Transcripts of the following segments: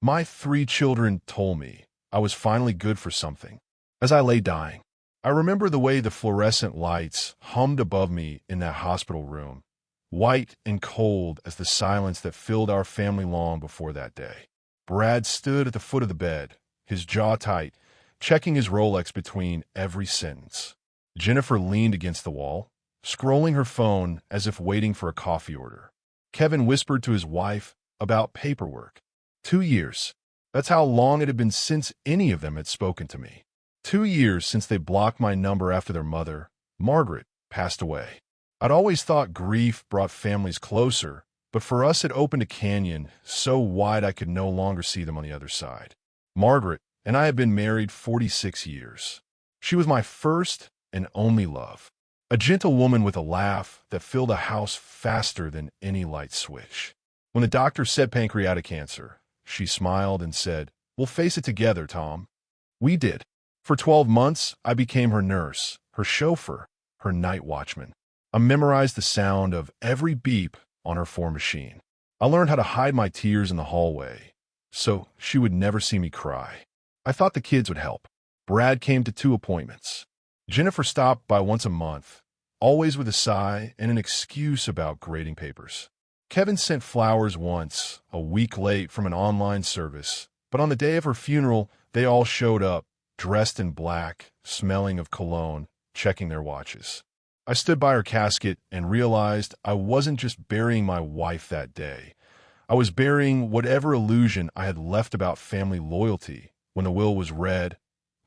My 3 children told me I was finally good for something. As I lay dying, I remember the way the fluorescent lights hummed above me in that hospital room, white and cold as the silence that filled our family long before that day. Brad stood at the foot of the bed, his jaw tight, checking his Rolex between every sentence. Jennifer leaned against the wall, scrolling her phone as if waiting for a coffee order. Kevin whispered to his wife about paperwork. 2 years. That's how long it had been since any of them had spoken to me. 2 years since they blocked my number after their mother, Margaret, passed away. I'd always thought grief brought families closer, but for us it opened a canyon so wide I could no longer see them on the other side. Margaret and I had been married 46 years. She was my first and only love. A gentle woman with a laugh that filled a house faster than any light switch. When the doctor said pancreatic cancer, she smiled and said, "We'll face it together, Tom." We did. For 12 months, I became her nurse, her chauffeur, her night watchman. I memorized the sound of every beep on her 4 machine. I learned how to hide my tears in the hallway, so she would never see me cry. I thought the kids would help. Brad came to 2 appointments. Jennifer stopped by once a month, always with a sigh and an excuse about grading papers. Kevin sent flowers once, a week late from an online service, but on the day of her funeral, they all showed up, dressed in black, smelling of cologne, checking their watches. I stood by her casket and realized I wasn't just burying my wife that day. I was burying whatever illusion I had left about family loyalty. When the will was read,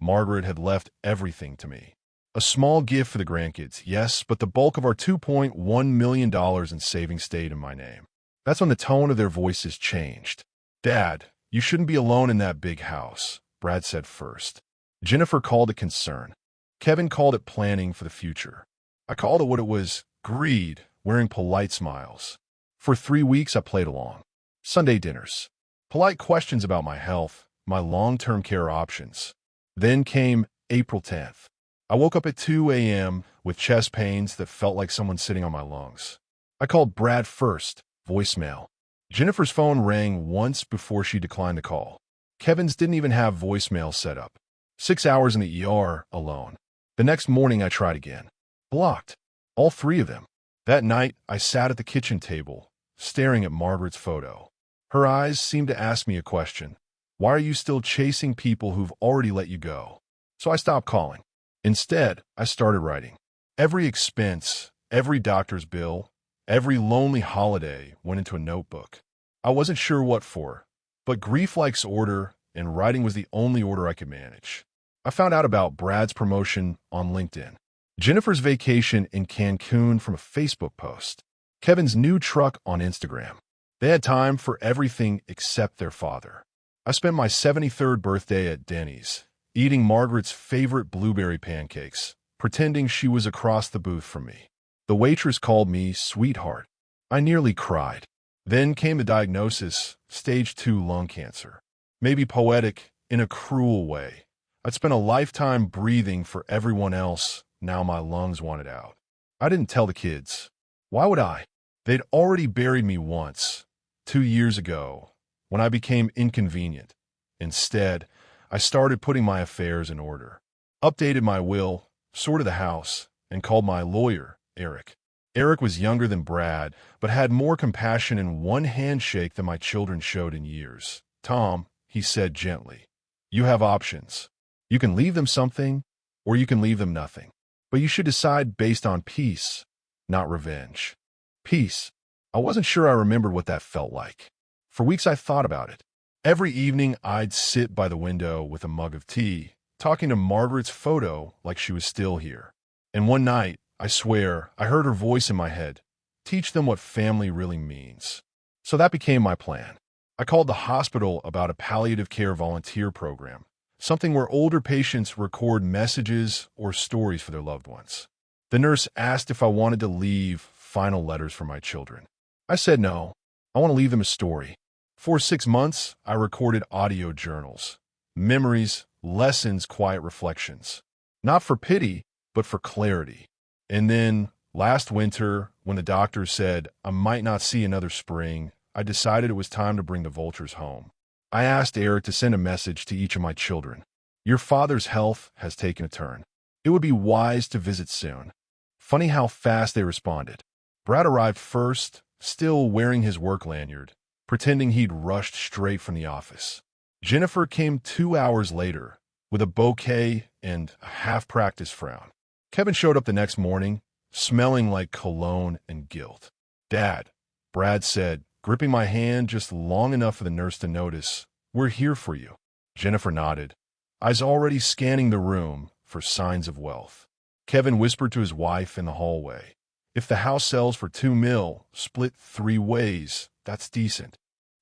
Margaret had left everything to me. A small gift for the grandkids, yes, but the bulk of our $2.1 million in savings stayed in my name. That's when the tone of their voices changed. "Dad, you shouldn't be alone in that big house," Brad said first. Jennifer called it concern. Kevin called it planning for the future. I called it what it was, greed, wearing polite smiles. For 3 weeks, I played along. Sunday dinners. Polite questions about my health, my long-term care options. Then came April 10th. I woke up at 2 a.m. with chest pains that felt like someone sitting on my lungs. I called Brad first, voicemail. Jennifer's phone rang once before she declined the call. Kevin's didn't even have voicemail set up. 6 hours in the ER alone. The next morning I tried again. Blocked. All 3 of them. That night I sat at the kitchen table, staring at Margaret's photo. Her eyes seemed to ask me a question. Why are you still chasing people who've already let you go? So I stopped calling. Instead, I started writing. Every expense, every doctor's bill, every lonely holiday went into a notebook. I wasn't sure what for, but grief likes order, and writing was the only order I could manage. I found out about Brad's promotion on LinkedIn, Jennifer's vacation in Cancun from a Facebook post, Kevin's new truck on Instagram. They had time for everything except their father. I spent my 73rd birthday at Denny's, eating Margaret's favorite blueberry pancakes, pretending she was across the booth from me. The waitress called me sweetheart. I nearly cried. Then came the diagnosis, stage 2 lung cancer. Maybe poetic in a cruel way. I'd spent a lifetime breathing for everyone else. Now my lungs wanted out. I didn't tell the kids. Why would I? They'd already buried me once, 2 years ago, when I became inconvenient. Instead, I started putting my affairs in order. Updated my will, sorted the house, and called my lawyer, Eric. Eric was younger than Brad, but had more compassion in one handshake than my children showed in years. "Tom," he said gently, "you have options. You can leave them something, or you can leave them nothing. But you should decide based on peace, not revenge." Peace. I wasn't sure I remembered what that felt like. For weeks I thought about it. Every evening I'd sit by the window with a mug of tea, talking to Margaret's photo like she was still here. And one night, I swear, I heard her voice in my head, "Teach them what family really means." So that became my plan. I called the hospital about a palliative care volunteer program, something where older patients record messages or stories for their loved ones. The nurse asked if I wanted to leave final letters for my children. I said no. I want to leave them a story. For 6 months, I recorded audio journals, memories, lessons, quiet reflections. Not for pity, but for clarity. And then, last winter, when the doctor said I might not see another spring, I decided it was time to bring the vultures home. I asked Eric to send a message to each of my children. Your father's health has taken a turn. It would be wise to visit soon. Funny how fast they responded. Brad arrived first, still wearing his work lanyard, pretending he'd rushed straight from the office. Jennifer came 2 hours later, with a bouquet and a half-practiced frown. Kevin showed up the next morning, smelling like cologne and guilt. Dad, Brad said, gripping my hand just long enough for the nurse to notice, we're here for you. Jennifer nodded, eyes already scanning the room for signs of wealth. Kevin whispered to his wife in the hallway, if the house sells for $2 million, split 3 ways, that's decent.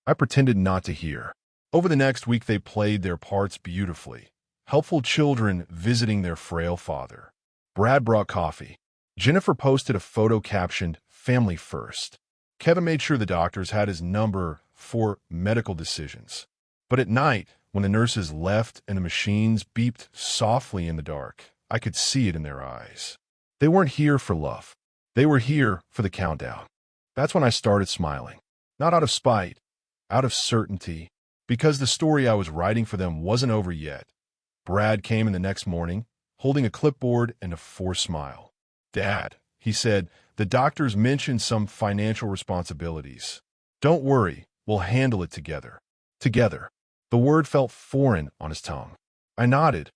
I pretended not to hear. Over the next week they played their parts beautifully, helpful children visiting their frail father. Brad brought coffee. Jennifer posted a photo captioned, Family First. Kevin made sure the doctors had his number for medical decisions. But at night, when the nurses left and the machines beeped softly in the dark, I could see it in their eyes. They weren't here for love. They were here for the countdown. That's when I started smiling. Not out of spite, out of certainty, because the story I was writing for them wasn't over yet. Brad came in the next morning, holding a clipboard and a forced smile. Dad, he said, the doctors mentioned some financial responsibilities. Don't worry, we'll handle it together. Together. The word felt foreign on his tongue. I nodded,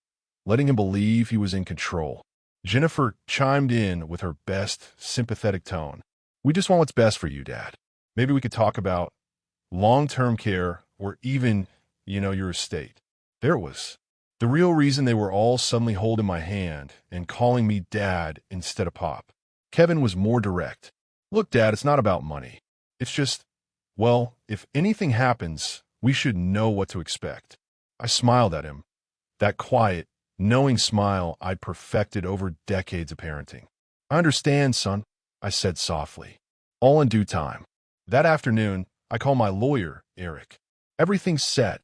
letting him believe he was in control. Jennifer chimed in with her best, sympathetic tone. We just want what's best for you, Dad. Maybe we could talk about long-term care or even, your estate. There it was. The real reason they were all suddenly holding my hand and calling me Dad instead of Pop. Kevin was more direct. Look, Dad, it's not about money. It's just, well, if anything happens, we should know what to expect. I smiled at him. That quiet, knowing smile I'd perfected over decades of parenting. I understand, son, I said softly. All in due time. That afternoon, I called my lawyer, Eric. Everything's set.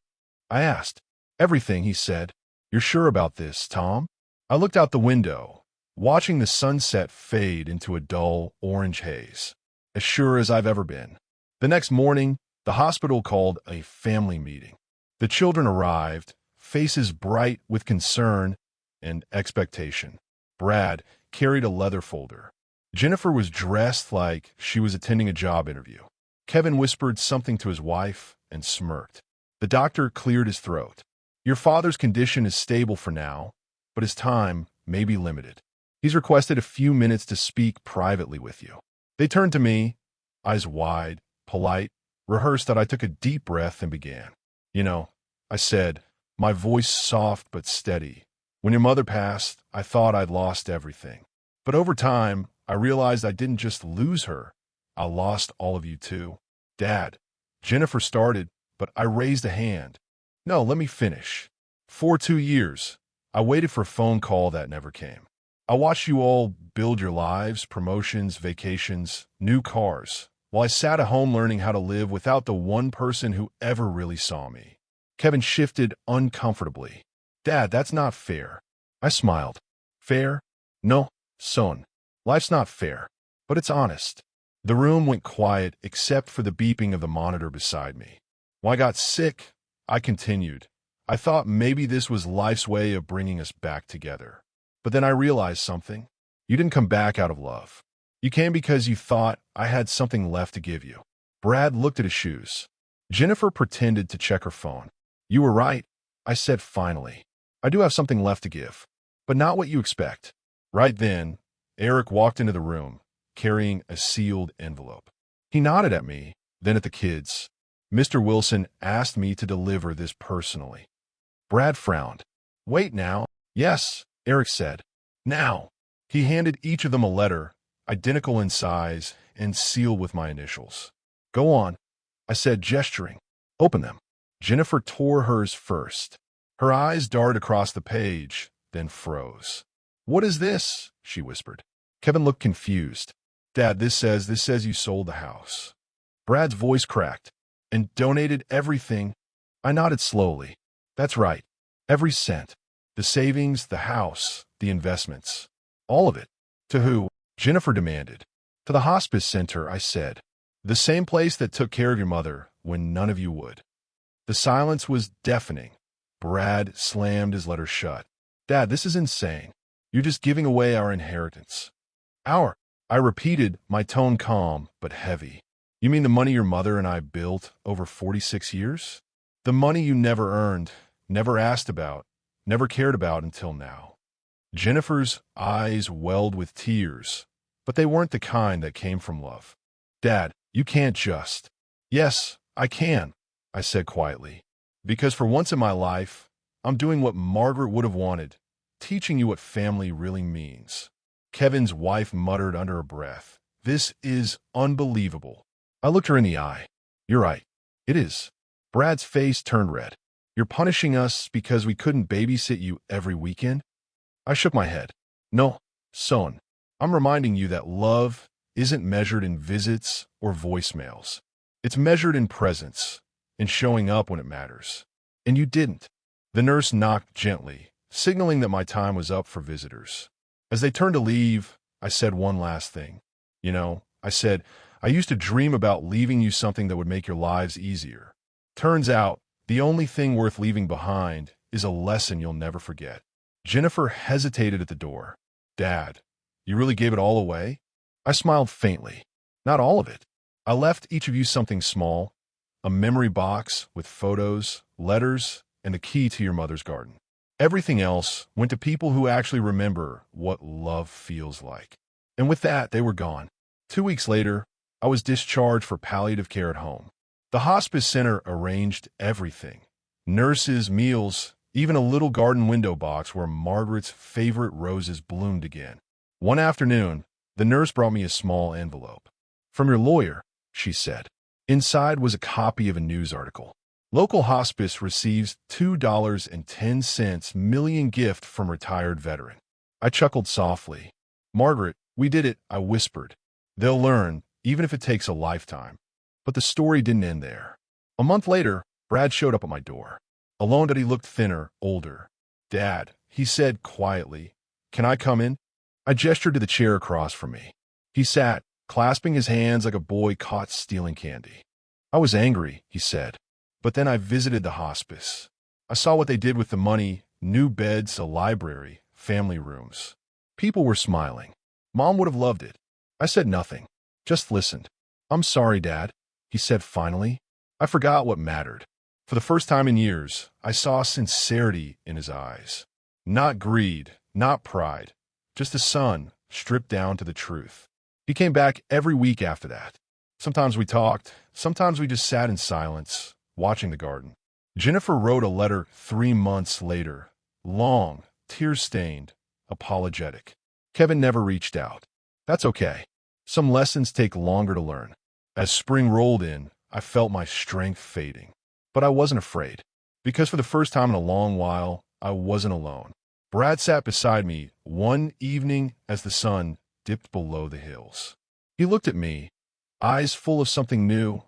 I asked. Everything, he said. You're sure about this, Tom? I looked out the window, watching the sunset fade into a dull orange haze. As sure as I've ever been. The next morning, the hospital called a family meeting. The children arrived, faces bright with concern and expectation. Brad carried a leather folder. Jennifer was dressed like she was attending a job interview. Kevin whispered something to his wife and smirked. The doctor cleared his throat. Your father's condition is stable for now, but his time may be limited. He's requested a few minutes to speak privately with you. They turned to me, eyes wide, polite, rehearsed that I took a deep breath and began. I said, my voice soft but steady. When your mother passed, I thought I'd lost everything. But over time, I realized I didn't just lose her. I lost all of you too. Dad, Jennifer started, but I raised a hand. No, let me finish. For 2 years, I waited for a phone call that never came. I watched you all build your lives, promotions, vacations, new cars, while I sat at home learning how to live without the one person who ever really saw me. Kevin shifted uncomfortably. Dad, that's not fair. I smiled. Fair? No, son. Life's not fair, but it's honest. The room went quiet except for the beeping of the monitor beside me. When I got sick, I continued. I thought maybe this was life's way of bringing us back together. But then I realized something. You didn't come back out of love. You came because you thought I had something left to give you. Brad looked at his shoes. Jennifer pretended to check her phone. You were right, I said finally. I do have something left to give, but not what you expect. Right then, Eric walked into the room, carrying a sealed envelope. He nodded at me, then at the kids. Mr. Wilson asked me to deliver this personally. Brad frowned. Wait now. Yes, Eric said. Now. He handed each of them a letter, identical in size and sealed with my initials. Go on, I said, gesturing. Open them. Jennifer tore hers first. Her eyes darted across the page, then froze. What is this? She whispered. Kevin looked confused. Dad, this says you sold the house. Brad's voice cracked. And donated everything. I nodded slowly. That's right. Every cent. The savings, the house, the investments. All of it. To who? Jennifer demanded. To the hospice center, I said. The same place that took care of your mother when none of you would. The silence was deafening. Brad slammed his letter shut. Dad, this is insane. You're just giving away our inheritance. Our, I repeated, my tone calm but heavy. You mean the money your mother and I built over 46 years? The money you never earned, never asked about, never cared about until now. Jennifer's eyes welled with tears, but they weren't the kind that came from love. Dad, you can't just. Yes, I can, I said quietly. Because for once in my life, I'm doing what Margaret would have wanted, teaching you what family really means. Kevin's wife muttered under her breath. This is unbelievable. I looked her in the eye. You're right. It is. Brad's face turned red. You're punishing us because we couldn't babysit you every weekend? I shook my head. No, son. I'm reminding you that love isn't measured in visits or voicemails. It's measured in presence, in showing up when it matters. And you didn't. The nurse knocked gently, signaling that my time was up for visitors. As they turned to leave, I said one last thing. I said, I used to dream about leaving you something that would make your lives easier. Turns out, the only thing worth leaving behind is a lesson you'll never forget. Jennifer hesitated at the door. Dad, you really gave it all away? I smiled faintly. Not all of it. I left each of you something small, a memory box with photos, letters, and the key to your mother's garden. Everything else went to people who actually remember what love feels like. And with that, they were gone. 2 weeks later, I was discharged for palliative care at home. The hospice center arranged everything. Nurses, meals, even a little garden window box where Margaret's favorite roses bloomed again. One afternoon, the nurse brought me a small envelope. From your lawyer, she said. Inside was a copy of a news article. Local hospice receives $2.10 million gift from retired veteran. I chuckled softly. Margaret, we did it, I whispered. They'll learn, even if it takes a lifetime. But the story didn't end there. A month later, Brad showed up at my door. Alone, that he looked thinner, older. Dad, he said quietly, can I come in? I gestured to the chair across from me. He sat, clasping his hands like a boy caught stealing candy. I was angry, he said. But then I visited the hospice. I saw what they did with the money, new beds, a library, family rooms. People were smiling. Mom would have loved it. I said nothing, just listened. I'm sorry, Dad, he said finally. I forgot what mattered. For the first time in years, I saw sincerity in his eyes. Not greed, not pride, just a son stripped down to the truth. He came back every week after that. Sometimes we talked, sometimes we just sat in silence, watching the garden. Jennifer wrote a letter 3 months later, long, tear-stained, apologetic. Kevin never reached out. That's okay. Some lessons take longer to learn. As spring rolled in, I felt my strength fading. But I wasn't afraid, because for the first time in a long while, I wasn't alone. Brad sat beside me one evening as the sun dipped below the hills. He looked at me, eyes full of something new,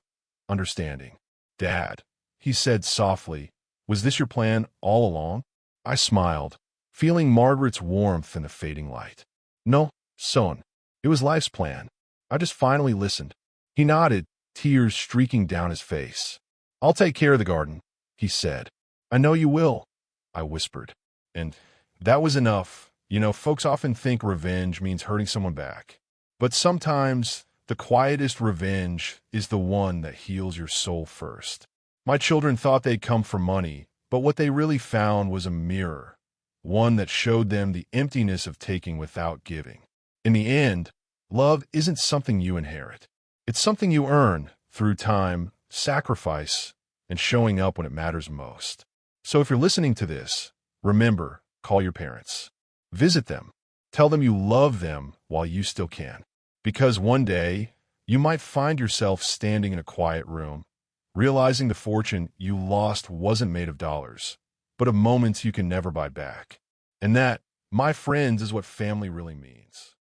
understanding. Dad, he said softly, was this your plan all along? I smiled, feeling Margaret's warmth in the fading light. No, son, it was life's plan. I just finally listened. He nodded, tears streaking down his face. I'll take care of the garden, he said. I know you will, I whispered. And that was enough. Folks often think revenge means hurting someone back. But sometimes the quietest revenge is the one that heals your soul first. My children thought they'd come for money, but what they really found was a mirror, one that showed them the emptiness of taking without giving. In the end, love isn't something you inherit. It's something you earn through time, sacrifice, and showing up when it matters most. So if you're listening to this, remember, call your parents. Visit them. Tell them you love them while you still can. Because one day, you might find yourself standing in a quiet room, realizing the fortune you lost wasn't made of dollars, but of moments you can never buy back. And that, my friends, is what family really means.